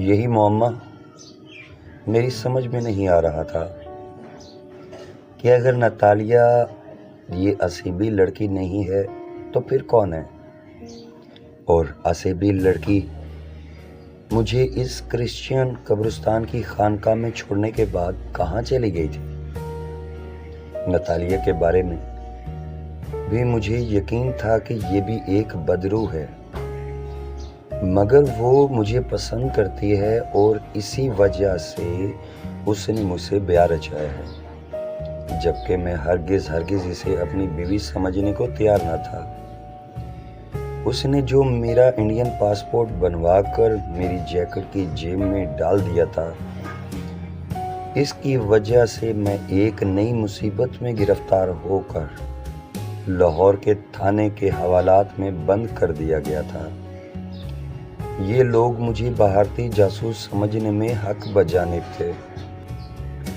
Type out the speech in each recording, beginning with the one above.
یہی معمہ میری سمجھ میں نہیں آ رہا تھا کہ اگر نتالیہ یہ اسیبی لڑکی نہیں ہے تو پھر کون ہے، اور اسیبی لڑکی مجھے اس کرسچین قبرستان کی خانقاہ میں چھوڑنے کے بعد کہاں چلی گئی تھی۔ نتالیہ کے بارے میں بھی مجھے یقین تھا کہ یہ بھی ایک بدروح ہے، مگر وہ مجھے پسند کرتی ہے اور اسی وجہ سے اس نے مجھ سے بیاہ رچایا ہے، جبکہ میں ہرگز اسے اپنی بیوی سمجھنے کو تیار نہ تھا۔ اس نے جو میرا انڈین پاسپورٹ بنوا کر میری جیکٹ کی جیب میں ڈال دیا تھا، اس کی وجہ سے میں ایک نئی مصیبت میں گرفتار ہو کر لاہور کے تھانے کے حوالات میں بند کر دیا گیا تھا۔ یہ لوگ مجھے بھارتی جاسوس سمجھنے میں حق بجانب تھے،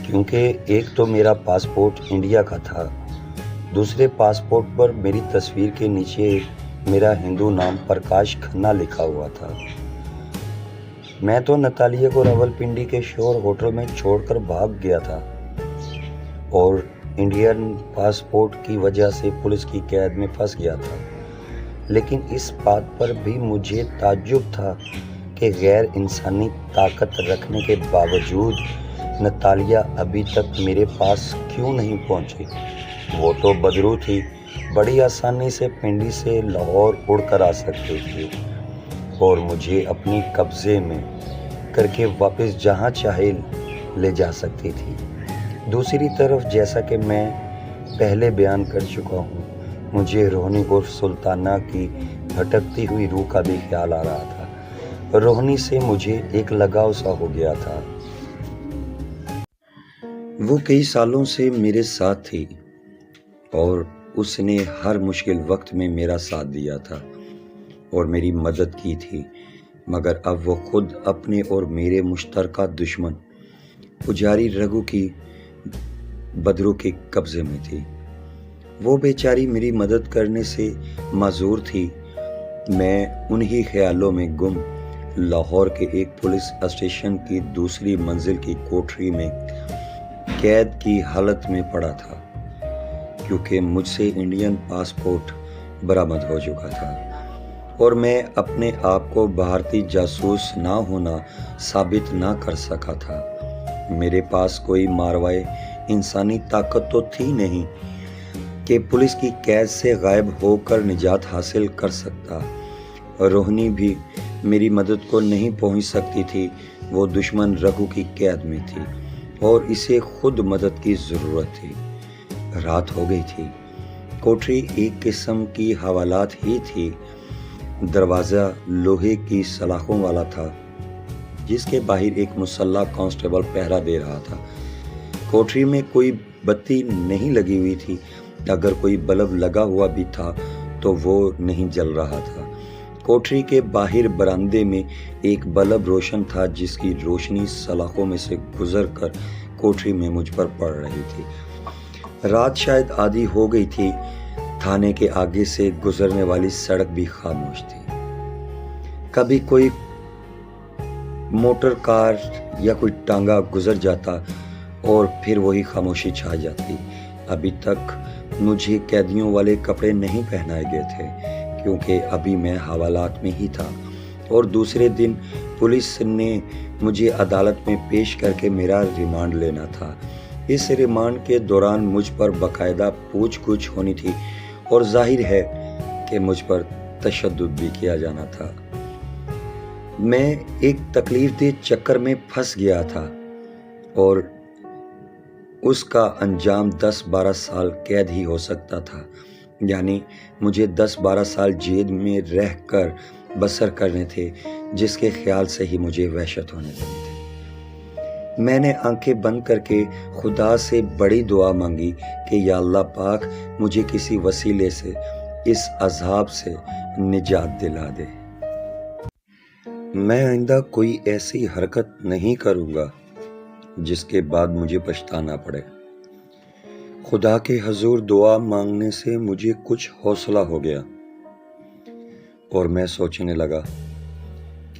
کیونکہ ایک تو میرا پاسپورٹ انڈیا کا تھا، دوسرے پاسپورٹ پر میری تصویر کے نیچے میرا ہندو نام پرکاش کھنہ لکھا ہوا تھا۔ میں تو نتالیہ کو راولپنڈی کے شور ہوٹل میں چھوڑ کر بھاگ گیا تھا اور انڈین پاسپورٹ کی وجہ سے پولیس کی قید میں پھنس گیا تھا، لیکن اس بات پر بھی مجھے تعجب تھا کہ غیر انسانی طاقت رکھنے کے باوجود نتالیہ ابھی تک میرے پاس کیوں نہیں پہنچی۔ وہ تو بدروح تھی، بڑی آسانی سے پنڈی سے لاہور اڑ کر آ سکتی تھی اور مجھے اپنی قبضے میں کر کے واپس جہاں چاہے لے جا سکتی تھی۔ دوسری طرف جیسا کہ میں پہلے بیان کر چکا ہوں، مجھے روہنی اور سلطانہ کی بھٹکتی ہوئی روح کا بھی خیال آ رہا تھا۔ روہنی سے مجھے ایک لگاؤ سا ہو گیا تھا۔ وہ کئی سالوں سے میرے ساتھ تھی اور اس نے ہر مشکل وقت میں میرا ساتھ دیا تھا اور میری مدد کی تھی، مگر اب وہ خود اپنے اور میرے مشترکہ دشمن پجاری رگھو کی بدروح کے قبضے میں تھی۔ وہ بیچاری میری مدد کرنے سے معذور تھی۔ میں انہی خیالوں میں گم لاہور کے ایک پولیس اسٹیشن کی دوسری منزل کی کوٹری میں قید کی حالت میں پڑا تھا، کیونکہ مجھ سے انڈین پاسپورٹ برآمد ہو چکا تھا اور میں اپنے آپ کو بھارتی جاسوس نہ ہونا ثابت نہ کر سکا تھا۔ میرے پاس کوئی ماروائے انسانی طاقت تو تھی نہیں کہ پولیس کی قید سے غائب ہو کر نجات حاصل کر سکتا۔ روہنی بھی میری مدد کو نہیں پہنچ سکتی تھی، وہ دشمن رگھو کی قید میں تھی اور اسے خود مدد کی ضرورت تھی۔ رات ہو گئی تھی، کوٹری ایک قسم کی حوالات ہی تھی۔ دروازہ لوہے کی سلاخوں والا تھا، جس کے باہر ایک مسلح کانسٹیبل پہرا دے رہا تھا۔ کوٹری میں کوئی بتی نہیں لگی ہوئی تھی، اگر کوئی بلب لگا ہوا بھی تھا تو وہ نہیں جل رہا تھا۔ کوٹری کے باہر برآمدے میں ایک بلب روشن تھا، جس کی روشنی سلاخوں میں سے گزر کر کوٹری میں مجھ پر پڑ رہی تھی۔ رات شاید آدھی ہو گئی تھی۔ تھانے کے آگے سے گزرنے والی سڑک بھی خاموش تھی۔ کبھی کوئی موٹر کار یا کوئی ٹانگا گزر جاتا اور پھر وہی خاموشی چھا جاتی۔ ابھی تک مجھے قیدیوں والے کپڑے نہیں پہنائے گئے تھے، کیونکہ ابھی میں حوالات میں ہی تھا اور دوسرے دن پولیس نے مجھے عدالت میں پیش کر کے میرا ریمانڈ لینا تھا۔ اس ریمانڈ کے دوران مجھ پر باقاعدہ پوچھ گچھ ہونی تھی اور ظاہر ہے کہ مجھ پر تشدد بھی کیا جانا تھا۔ میں ایک تکلیف دہ چکر میں پھنس گیا تھا اور اس کا انجام 10-12 سال قید ہی ہو سکتا تھا، یعنی مجھے 10-12 سال جیل میں رہ کر بسر کرنے تھے، جس کے خیال سے ہی مجھے وحشت ہونے لگی تھی۔ میں نے آنکھیں بند کر کے خدا سے بڑی دعا مانگی کہ یا اللہ پاک مجھے کسی وسیلے سے اس عذاب سے نجات دلا دے۔ میں آئندہ کوئی ایسی حرکت نہیں کروں گا جس کے بعد مجھے پچھتانا پڑے۔ خدا کے حضور دعا مانگنے سے مجھے کچھ حوصلہ ہو گیا اور میں سوچنے لگا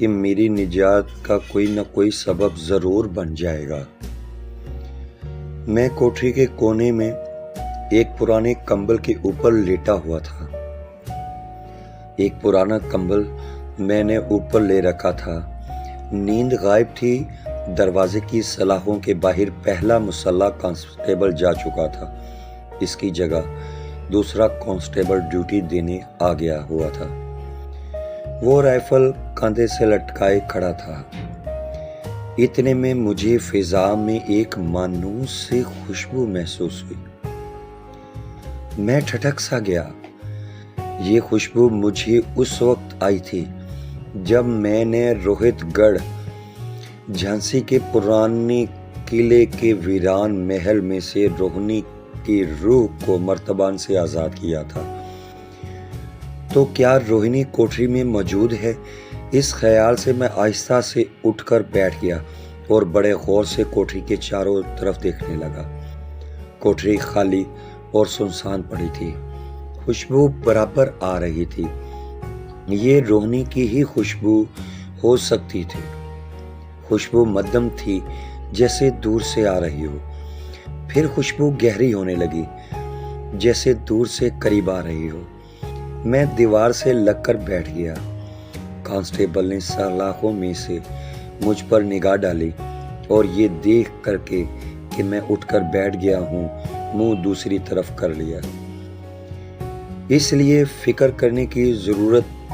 کہ میری نجات کا کوئی نہ کوئی سبب ضرور بن جائے گا۔ میں کوٹری کے کونے میں ایک پرانے کمبل کے اوپر لیٹا ہوا تھا۔ ایک پرانا کمبل میں نے اوپر لے رکھا تھا۔ نیند غائب تھی۔ دروازے کی سلاخوں کے باہر پہلا مسلح کانسٹیبل جا چکا تھا۔ اس کی جگہ دوسرا کانسٹیبل ڈیوٹی دینے آ گیا ہوا تھا۔ وہ رائفل کاندھے سے لٹکائے کھڑا تھا۔ اتنے میں مجھے فضا میں ایک مانوس سی خوشبو محسوس ہوئی۔ میں ٹھٹک سا گیا۔ یہ خوشبو مجھے اس وقت آئی تھی جب میں نے روہت گڑھ جھانسی کے پرانے قلعے کے ویران محل میں سے روہنی کی روح کو مرتبان سے آزاد کیا تھا۔ تو کیا روہنی کوٹری میں موجود ہے؟ اس خیال سے میں آہستہ سے اٹھ کر بیٹھ گیا اور بڑے غور سے کوٹری کے چاروں طرف دیکھنے لگا۔ کوٹری خالی اور سنسان پڑی تھی۔ خوشبو برابر آ رہی تھی۔ یہ روہنی کی ہی خوشبو ہو سکتی تھی۔ خوشبو مدھم تھی، جیسے دور سے آ رہی ہو۔ پھر خوشبو گہری ہونے لگی، جیسے دور سے قریب آ رہی ہو۔ میں دیوار سے لگ کر بیٹھ گیا۔ کانسٹیبل نے سلاخوں میں سے مجھ پر نگاہ ڈالی اور یہ دیکھ کر کہ میں اٹھ کر بیٹھ گیا ہوں، منہ دوسری طرف کر لیا۔ اس لیے فکر کرنے کی ضرورت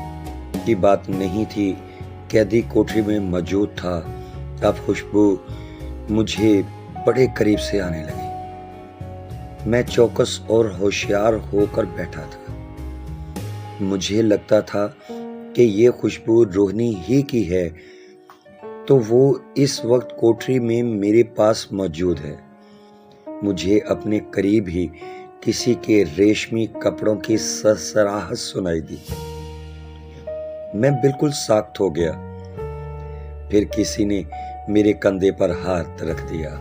کی بات نہیں تھی۔ قیدی کوٹری میں موجود تھا۔ اب خوشبو مجھے بڑے قریب سے آنے لگی۔ میں چوکس اور ہوشیار ہو کر بیٹھا تھا۔ مجھے لگتا تھا کہ یہ خوشبو روہنی ہی کی ہے، تو وہ اس وقت کوٹری میں میرے پاس موجود ہے۔ مجھے اپنے قریب ہی کسی کے ریشمی کپڑوں کی سرسراہٹ سنائی دی۔ میں بالکل ساکت ہو گیا۔ پھر کسی نے میرے کندھے پر ہاتھ رکھ دیا۔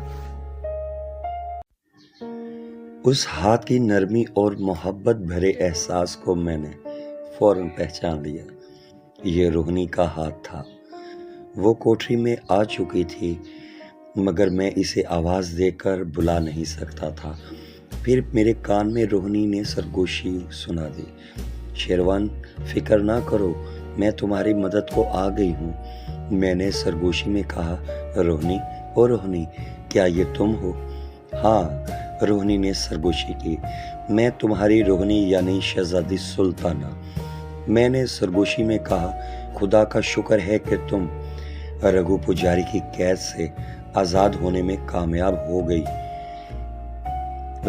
اس ہاتھ کی نرمی اور محبت بھرے احساس کو میں نے فوراً پہچان لیا۔ یہ روہنی کا ہاتھ تھا۔ وہ کوٹری میں آ چکی تھی، مگر میں اسے آواز دے کر بلا نہیں سکتا تھا۔ پھر میرے کان میں روہنی نے سرگوشی سنا دی۔ شیروان، فکر نہ کرو، میں تمہاری مدد کو آ گئی ہوں۔ میں نے سرگوشی میں کہا، روہنی، او روہنی، کیا یہ تم ہو؟ ہاں، روہنی نے سرگوشی کی، میں تمہاری روہنی یعنی شہزادی سلطانہ۔ میں نے سرگوشی میں کہا، خدا کا شکر ہے کہ تم رگھو پجاری کی قید سے آزاد ہونے میں کامیاب ہو گئی۔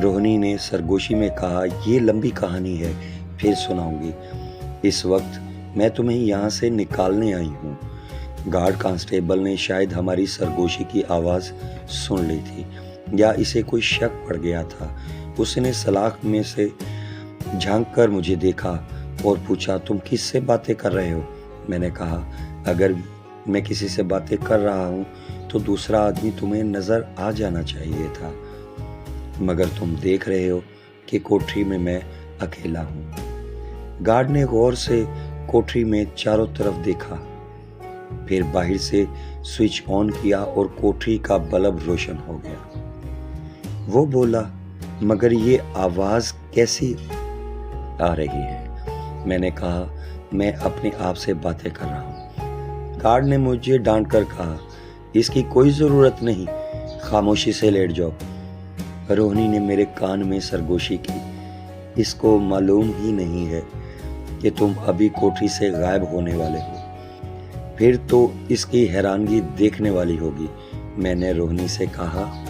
روہنی نے سرگوشی میں کہا، یہ لمبی کہانی ہے، پھر سناؤں گی۔ اس وقت میں تمہیں یہاں سے نکالنے آئی ہوں۔ گارڈ کانسٹیبل نے شاید ہماری سرگوشی کی آواز سن لی تھی یا اسے کوئی شک پڑ گیا تھا۔ اس نے سلاخ میں سے جھانک کر مجھے دیکھا اور پوچھا، تم کس سے باتیں کر رہے ہو؟ میں نے کہا، اگر میں کسی سے باتیں کر رہا ہوں تو دوسرا آدمی تمہیں نظر آ جانا چاہیے تھا، مگر تم دیکھ رہے ہو کہ کوٹری میں اکیلا ہوں۔ گارڈ نے غور سے کوٹری میں چاروں طرف دیکھا، پھر باہر سے سوئچ آن کیا اور کوٹری کا بلب روشن ہو گیا۔ وہ بولا، مگر یہ آواز کیسی آ رہی ہے؟ میں نے کہا، میں اپنے آپ سے باتیں کر رہا ہوں۔ گارڈ نے مجھے ڈانٹ کر کہا، اس کی کوئی ضرورت نہیں، خاموشی سے لیٹ جاؤ۔ روہنی نے میرے کان میں سرگوشی کی، اس کو معلوم ہی نہیں ہے کہ تم ابھی کوٹری سے غائب ہونے والے ہو، پھر تو اس کی حیرانگی دیکھنے والی ہوگی۔ میں نے روہنی سے کہا،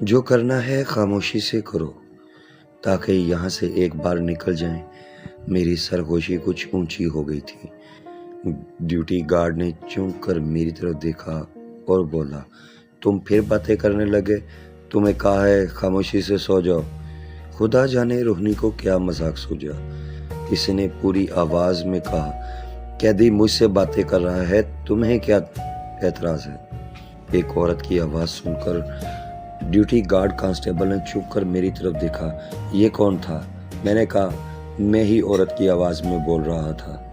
جو کرنا ہے خاموشی سے کرو تاکہ یہاں سے ایک بار نکل جائیں۔ میری سرگوشی کچھ اونچی ہو گئی تھی۔ ڈیوٹی گارڈ نے چونک کر میری طرف دیکھا اور بولا، تم پھر باتیں کرنے لگے؟ تمہیں کہا ہے خاموشی سے سو جاؤ۔ خدا جانے روہنی کو کیا مذاق سوجا۔ اس نے پوری آواز میں کہا، قیدی مجھ سے باتیں کر رہا ہے، تمہیں کیا اعتراض ہے؟ ایک عورت کی آواز سن کر ڈیوٹی گارڈ کانسٹیبل نے چپ کر میری طرف دیکھا۔ یہ کون تھا؟ میں نے کہا، میں ہی عورت کی آواز میں بول رہا تھا۔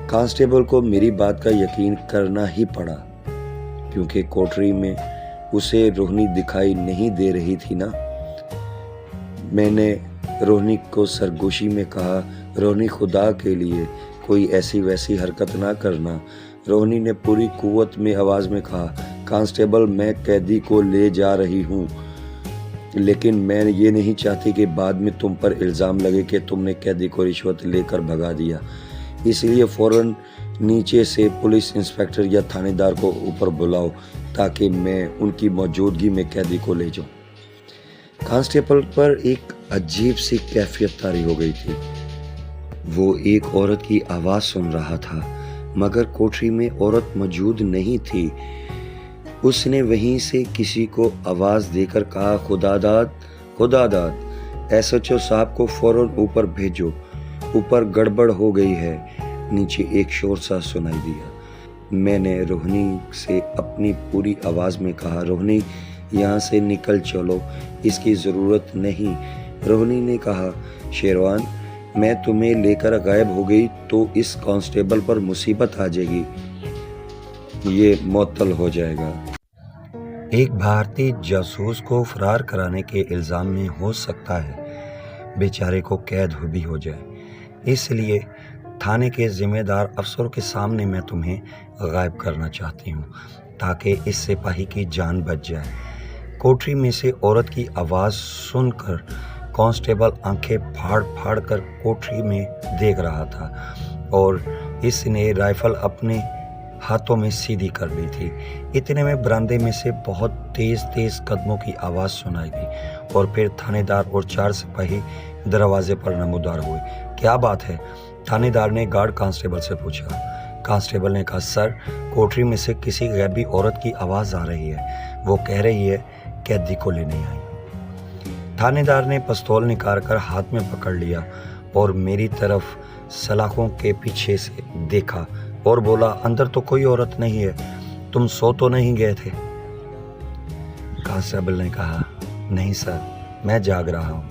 کانسٹیبل کو میری بات کا یقین کرنا ہی پڑا، کیونکہ کوٹری میں اسے روہنی دکھائی نہیں دے رہی تھی نا۔ میں نے روہنی کو سرگوشی میں کہا، روہنی خدا کے لیے کوئی ایسی ویسی حرکت نہ کرنا۔ روہنی نے پوری قوت میں آواز میں کہا، کانسٹیبل میں قیدی کو لے جا رہی ہوں، لیکن میں یہ نہیں چاہتی کہ بعد میں تم پر الزام لگے کہ تم نے قیدی کو رشوت لے کر بھگا دیا، اس لیے فوراً نیچے سے پولیس انسپکٹر یا تھانے دار کو اوپر بلاؤ تاکہ میں ان کی موجودگی میں قیدی کو لے جاؤں۔ کانسٹیبل پر ایک عجیب سی کیفیت طاری ہو گئی تھی۔ وہ ایک عورت کی آواز سن رہا تھا، مگر کوٹری میں عورت موجود نہیں تھی۔ اس نے وہیں سے کسی کو آواز دے کر کہا، خدا داد، خدا داد، ایس ایچ او صاحب کو فوراً اوپر بھیجو، اوپر گڑبڑ ہو گئی ہے۔ نیچے ایک شور سا سنائی دیا۔ میں نے روہنی سے اپنی پوری آواز میں کہا، روہنی یہاں سے نکل چلو، اس کی ضرورت نہیں۔ روہنی نے کہا، شیروان میں تمہیں لے کر غائب ہو گئی تو اس کانسٹیبل پر مصیبت آ جائے گی، یہ معطل ہو جائے گا۔ ایک بھارتی جاسوس کو فرار کرانے کے الزام میں ہو سکتا ہے بیچارے کو قید بھی ہو جائے، اس لیے تھانے کے ذمہ دار افسروں کے سامنے میں تمہیں غائب کرنا چاہتی ہوں تاکہ اس سپاہی کی جان بچ جائے۔ کوٹری میں سے عورت کی آواز سن کر کانسٹیبل آنکھیں پھاڑ پھاڑ کر کوٹری میں دیکھ رہا تھا اور اس نے رائفل اپنے ہاتھوں میں سیدھی کر لی تھی۔ اتنے میں برآمدے میں سے بہت تیز تیز قدموں کی آواز سنائی دی اور پھر تھانے دار اور 4 سپاہی دروازے پر نمودار ہوئے۔ کیا بات ہے؟ تھانے دار نے گارڈ کانسٹیبل سے پوچھا۔ کانسٹیبل نے کہا، سر کوٹری میں سے کسی غیبی عورت کی آواز آ رہی ہے، وہ کہہ رہی ہے قیدی کو لینے آئی۔ تھانے دار نے پستول نکال کر ہاتھ میں پکڑ لیا اور میری طرف سلاخوں کے پیچھے سے دیکھا اور بولا، اندر تو کوئی عورت نہیں ہے، تم سو تو نہیں گئے تھے؟ کانسٹیبل نے کہا، نہیں سر، میں جاگ رہا ہوں۔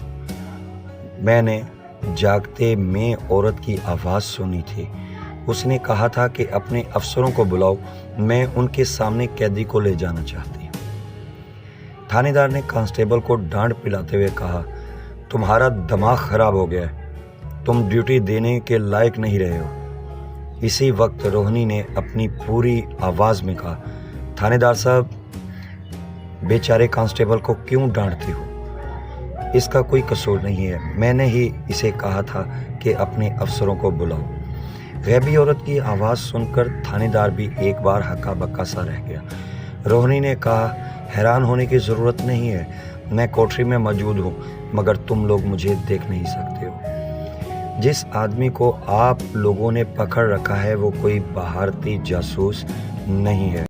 میں نے جاگتے میں عورت کی آواز سنی تھی، اس نے کہا تھا کہ اپنے افسروں کو بلاؤ، میں ان کے سامنے قیدی کو لے جانا چاہتی ہوں۔ تھانے دار نے کانسٹیبل کو ڈانٹ پلاتے ہوئے کہا، تمہارا دماغ خراب ہو گیا ہے، تم ڈیوٹی دینے کے لائق نہیں رہے ہو۔ اسی وقت روہنی نے اپنی پوری آواز میں کہا، تھانے دار صاحب بیچارے کانسٹیبل کو کیوں ڈانٹتے ہو؟ اس کا کوئی قصور نہیں ہے، میں نے ہی اسے کہا تھا کہ اپنے افسروں کو بلاؤ۔ غیبی عورت کی آواز سن کر تھانے دار بھی ایک بار ہکا بکا سا رہ گیا۔ روہنی نے کہا، حیران ہونے کی ضرورت نہیں ہے، میں کوٹری میں موجود ہوں مگر تم لوگ مجھے دیکھ نہیں سکتے ہو۔ جس آدمی کو آپ لوگوں نے پکڑ رکھا ہے وہ کوئی بھارتی جاسوس نہیں ہے،